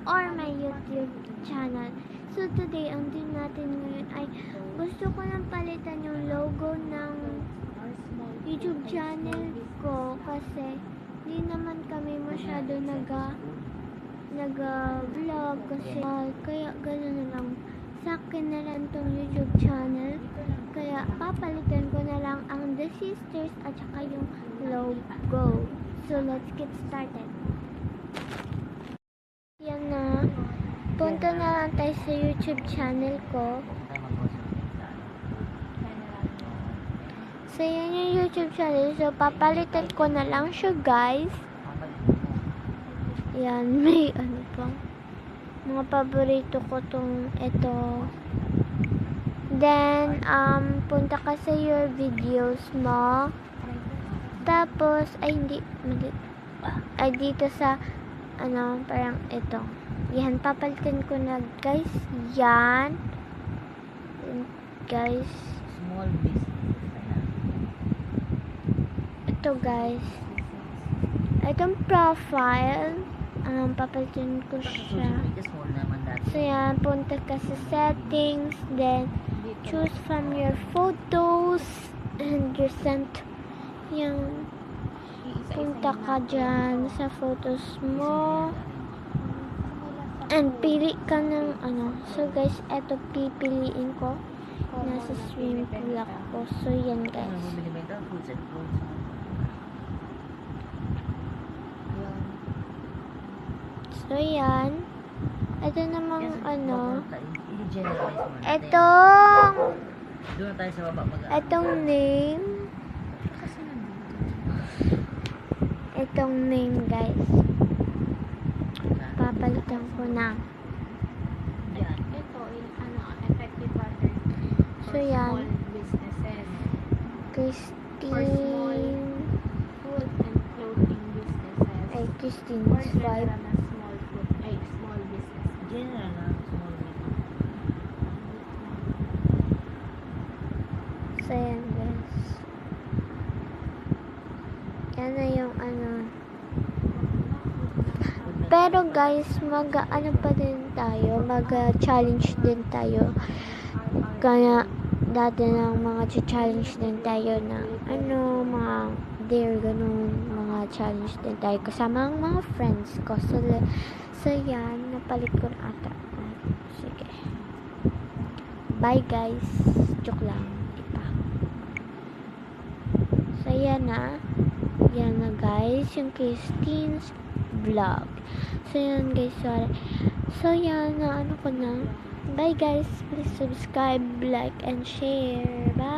or my YouTube channel. So today, ang din natin ngayon ay gusto ko nang palitan yung logo ng YouTube channel ko kasi hindi naman kami masyado nag-vlog kasi kaya gano'n na lang. Sa akin na lang tong YouTube channel. Kaya papalitan ko na lang ang The Sisters at saka yung logo. So let's get started. Yan na. Punta na lang tayo sa YouTube channel ko. So yan yung YouTube channel. So papalitan ko na lang siya, guys. Yan, may ano pang mga paborito ko tong ito. Then, punta ka sa your videos mo. Tapos, dito sa, parang ito. Yan, papalitan ko na, guys. Yan. Guys. Small business. Ito, guys. Itong profile. Papalitan ko siya. So, yan. Punta ka sa settings. Then, choose from your photos. And you send. Yan. Punta ka dyan sa photos mo. And pili ka ng So, guys, eto pipiliin ko. Nasa swimming pool ako. So, yan, guys. So, yan. Ito namang Etong name. Itong name, guys. Papalitan ko na. Ito, effective pattern So, for yan. small businesses. For small Christine. food and clothing businesses. Ay, Christine. Or Swipe. general na small business. General na small business. So, yan, guys. Yan na yung Pero, guys, pa din tayo. Mag-challenge din tayo. Kaya, dati ng mga challenge din tayo na, mga dare, ganun, mga challenge din tayo. Kasama ang mga friends ko. So, yan, napalit ko na ata. Sige. Bye, guys. Joke lang. So, yan na. Yan na, guys. Yung Christine's vlog. So, yan, guys. Sorry. So, yan na. Ko na. Bye, guys. Please subscribe, like, and share. Bye.